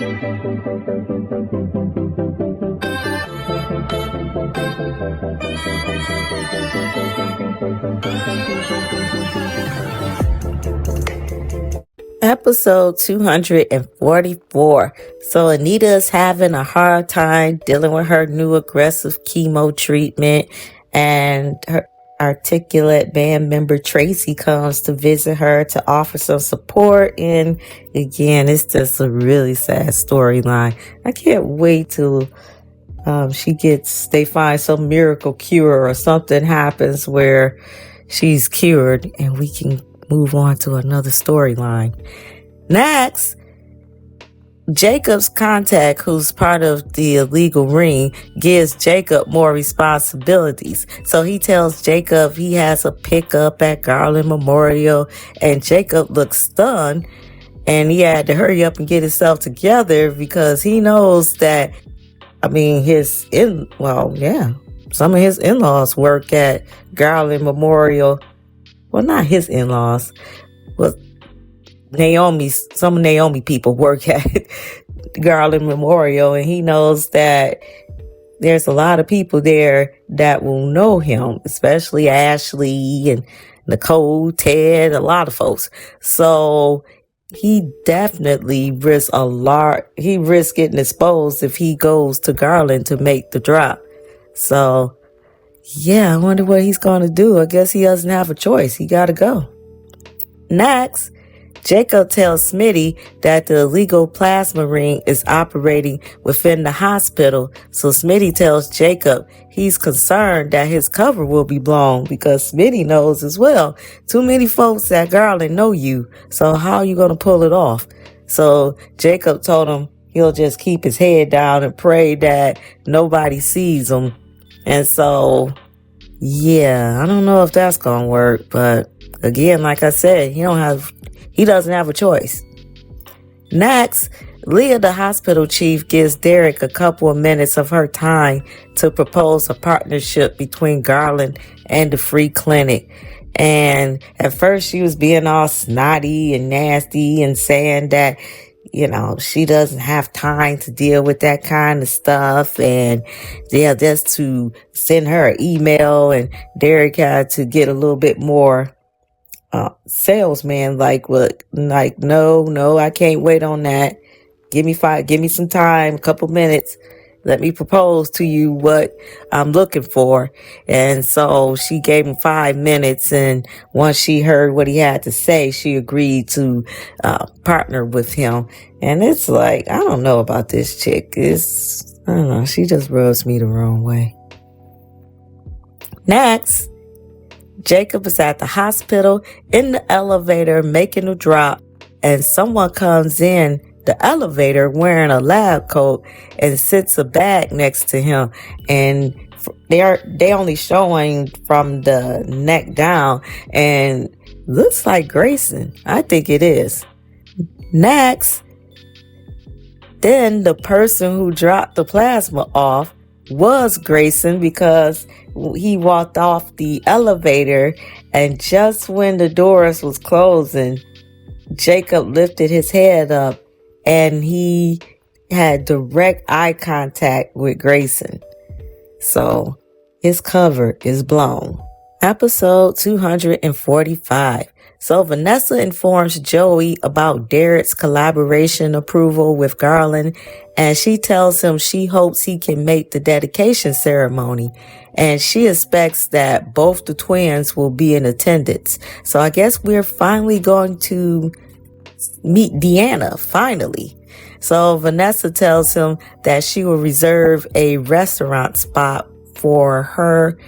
Episode 244. So Anita's having a hard time dealing with her new aggressive chemo treatment, and her articulate band member Tracy comes to visit her to offer some support. And again, it's just a really sad storyline. I can't wait till they find some miracle cure or something happens where she's cured and we can move on to another storyline. Next, Jacob's contact, who's part of the illegal ring, gives Jacob more responsibilities. So he tells Jacob he has a pickup at Garland Memorial, and Jacob looks stunned, and he had to hurry up and get himself together because he knows that, some of his in-laws work at Garland Memorial. Well, not his in-laws. Well, some of Naomi people work at Garland Memorial, and he knows that there's a lot of people there that will know him, especially Ashley and Nicole, Ted, a lot of folks. So he definitely risks a lot. He risks getting exposed if he goes to Garland to make the drop. So yeah, I wonder what he's going to do. I guess he doesn't have a choice. He got to go. Next, Jacob tells Smitty that the illegal plasma ring is operating within the hospital. So Smitty tells Jacob he's concerned that his cover will be blown because Smitty knows as well. Too many folks at Garland know you. So how are you going to pull it off? So Jacob told him he'll just keep his head down and pray that nobody sees him. And so, yeah, I don't know if that's going to work. But again, like I said, he doesn't have a choice. Next, Leah, the hospital chief, gives Derek a couple of minutes of her time to propose a partnership between Garland and the free clinic. And at first she was being all snotty and nasty and saying that, she doesn't have time to deal with that kind of stuff. And yeah, just to send her an email, and Derek had to get a little bit more salesman, no, I can't wait on that. Give me some time, a couple minutes. Let me propose to you what I'm looking for. And so she gave him 5 minutes. And once she heard what he had to say, she agreed to partner with him. And it's like, I don't know about this chick. I don't know. She just rubs me the wrong way. Next, Jacob is at the hospital in the elevator making a drop, and someone comes in the elevator wearing a lab coat and sits a bag next to him, and they only showing from the neck down, and looks like Grayson. I think it is. Next, then the person who dropped the plasma off was Grayson, because he walked off the elevator, and just when the doors was closing, Jacob lifted his head up and he had direct eye contact with Grayson. So his cover is blown. Episode 245. So Vanessa informs Joey about Derek's collaboration approval with Garland, and she tells him she hopes he can make the dedication ceremony, and she expects that both the twins will be in attendance. So I guess we're finally going to meet Deanna, finally. So Vanessa tells him that she will reserve a restaurant spot for her,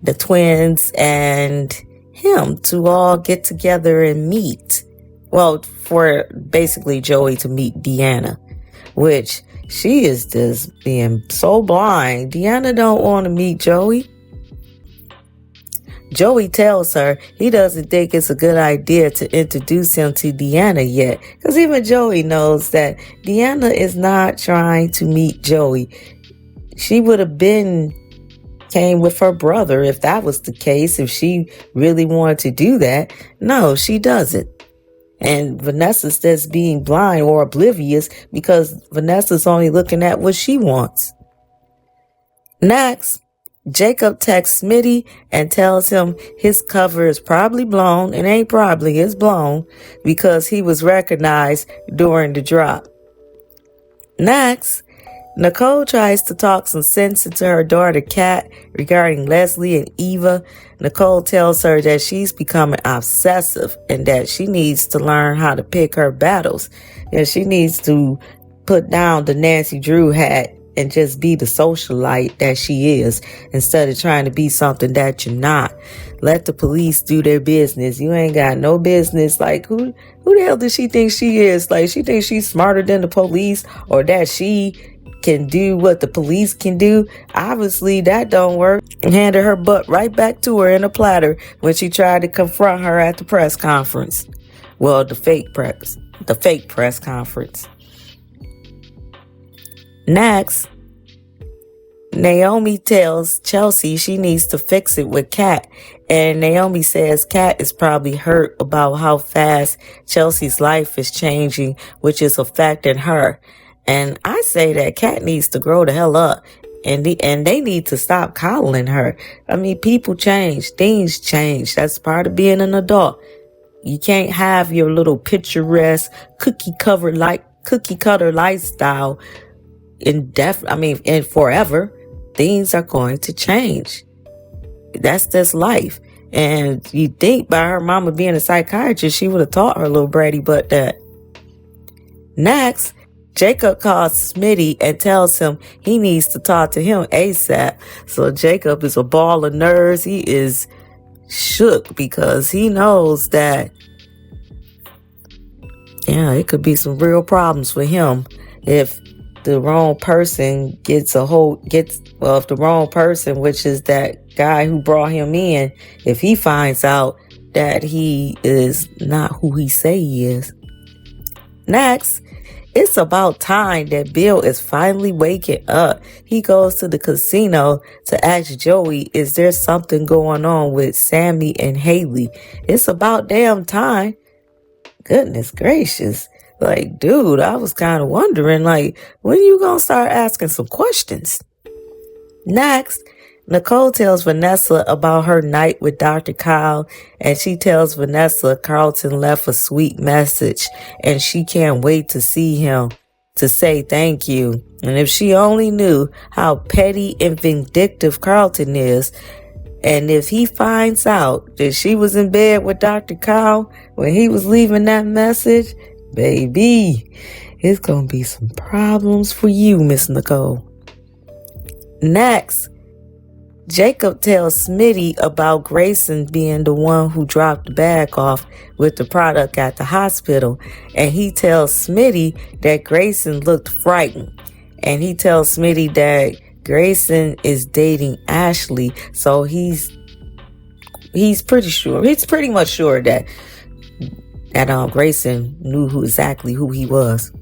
the twins, and him to all get together and meet. Well, for basically Joey to meet Deanna, which she is just being so blind. Deanna don't want to meet Joey. Joey tells her he doesn't think it's a good idea to introduce him to Deanna yet, because even Joey knows that Deanna is not trying to meet Joey. She would have came with her brother if that was the case, if she really wanted to do that. No, she doesn't. And Vanessa's just being blind or oblivious because Vanessa's only looking at what she wants. Next, Jacob texts Smitty and tells him his cover is probably blown. It ain't probably, it's blown because he was recognized during the drop. Next, Nicole tries to talk some sense into her daughter Kat regarding Leslie and Eva. Nicole tells her that she's becoming obsessive and that she needs to learn how to pick her battles. And she needs to put down the Nancy Drew hat and just be the socialite that she is instead of trying to be something that you're not. Let the police do their business. You ain't got no business. Like, who the hell does she think she is? Like, she thinks she's smarter than the police or that she can do what the police can do. Obviously, that don't work. And handed her butt right back to her in a platter when she tried to confront her at the press conference. Well, the fake press conference. Next, Naomi tells Chelsea she needs to fix it with Kat. And Naomi says Kat is probably hurt about how fast Chelsea's life is changing, which is affecting her. And I say that Kat needs to grow the hell up. And they need to stop coddling her. I mean, people change. Things change. That's part of being an adult. You can't have your little picturesque cookie cutter lifestyle in forever. Things are going to change. That's just life. And you think by her mama being a psychiatrist, she would have taught her little Brady butt that. Next, Jacob calls Smitty and tells him he needs to talk to him ASAP. So Jacob is a ball of nerves. He is shook because he knows that, it could be some real problems for him if the wrong person if the wrong person, which is that guy who brought him in, if he finds out that he is not who he say he is. Next, it's about time that Bill is finally waking up. He goes to the casino to ask Joey, is there something going on with Sammy and Hailey? It's about damn time. Goodness gracious. Like, dude, I was kind of wondering, like, when you gonna start asking some questions? Next, Nicole tells Vanessa about her night with Dr. Kyle, and she tells Vanessa Carlton left a sweet message, and she can't wait to see him to say thank you. And if she only knew how petty and vindictive Carlton is, and if he finds out that she was in bed with Dr. Kyle when he was leaving that message, baby, it's gonna be some problems for you, Miss Nicole. Next, Jacob tells Smitty about Grayson being the one who dropped the bag off with the product at the hospital. And he tells Smitty that Grayson looked frightened. And he tells Smitty that Grayson is dating Ashley. So he's pretty much sure that Grayson knew exactly who he was.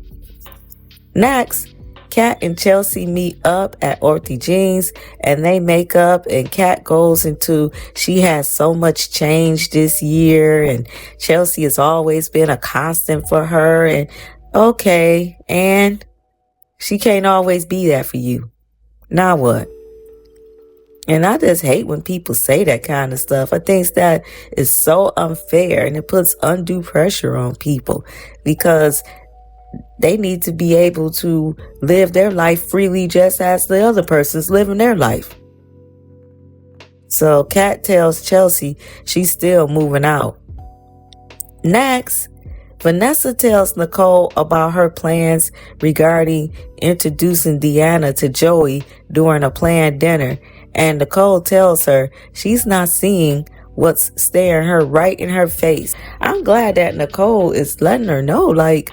Next, Kat and Chelsea meet up at Orthy Jeans and they make up, and Kat goes into she has so much change this year and Chelsea has always been a constant for her, and okay, and she can't always be that for you. Now what? And I just hate when people say that kind of stuff. I think that is so unfair and it puts undue pressure on people because they need to be able to live their life freely just as the other person's living their life. So Kat tells Chelsea she's still moving out. Next, Vanessa tells Nicole about her plans regarding introducing Deanna to Joey during a planned dinner. And Nicole tells her she's not seeing what's staring her right in her face. I'm glad that Nicole is letting her know, like,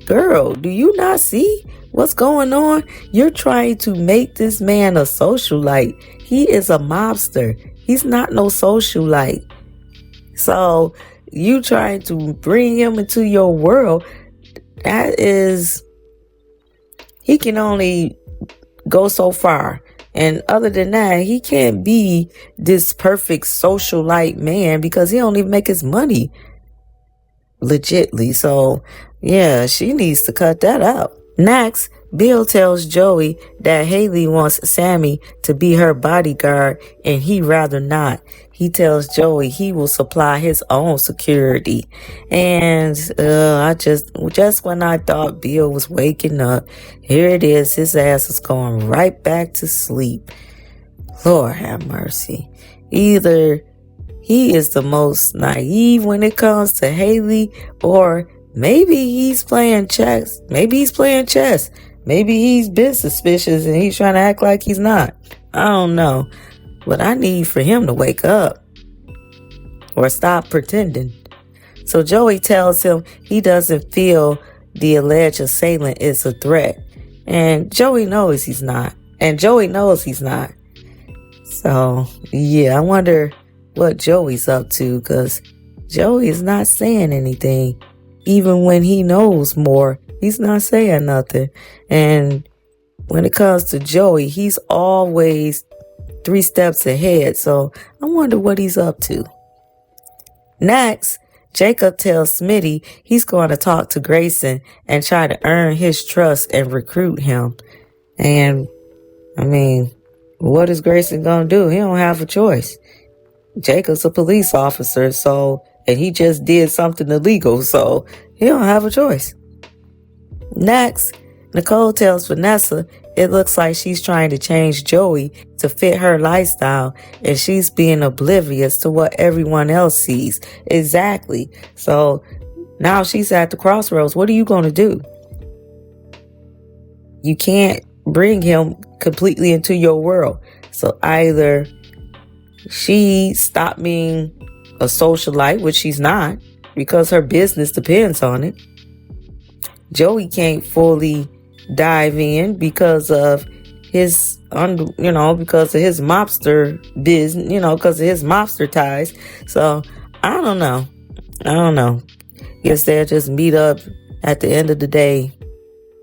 girl, do you not see what's going on? You're trying to make this man a socialite. He is a mobster. He's not no socialite. So you trying to bring him into your world, he can only go so far. And other than that, he can't be this perfect socialite man because he don't even make his money. legitly. So, yeah, she needs to cut that out. Next, Bill tells Joey that Hailey wants Sammy to be her bodyguard and he'd rather not. He tells Joey he will supply his own security. And I just when I thought Bill was waking up, here it is, his ass is going right back to sleep. Lord have mercy. Either he is the most naive when it comes to Hailey, or maybe he's playing chess. Maybe he's playing chess. Maybe he's been suspicious and he's trying to act like he's not. I don't know. But I need for him to wake up or stop pretending. So Joey tells him he doesn't feel the alleged assailant is a threat. And Joey knows he's not. And Joey knows he's not. So, yeah, I wonder what Joey's up to, because Joey is not saying anything. Even when he knows more, he's not saying nothing. And when it comes to Joey, he's always 3 steps ahead. So I wonder what he's up to. Next, Jacob tells Smitty he's going to talk to Grayson and try to earn his trust and recruit him. And, I mean, what is Grayson going to do? He don't have a choice. Jacob's a police officer, and he just did something illegal, so he don't have a choice. Next, Nicole tells Vanessa it looks like she's trying to change Joey to fit her lifestyle, and she's being oblivious to what everyone else sees. Exactly. So now she's at the crossroads. What are you going to do? You can't bring him completely into your world. So either she stopped being a socialite, which she's not, because her business depends on it. Joey can't fully dive in because of his, because of his mobster business, because of his mobster ties. So I don't know. Guess they'll just meet up at the end of the day,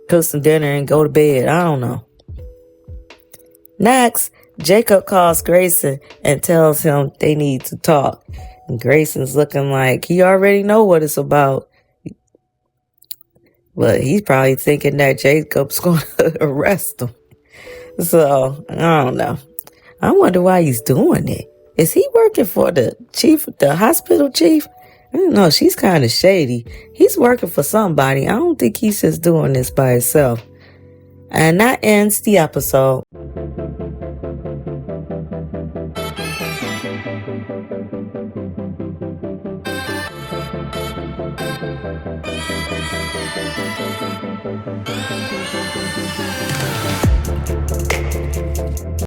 cook some dinner and go to bed. I don't know. Next, Jacob calls Grayson and tells him they need to talk. And Grayson's looking like he already know what it's about. But he's probably thinking that Jacob's going to arrest him. So, I don't know. I wonder why he's doing it. Is he working for the hospital chief? I don't know. She's kind of shady. He's working for somebody. I don't think he's just doing this by himself. And that ends the episode.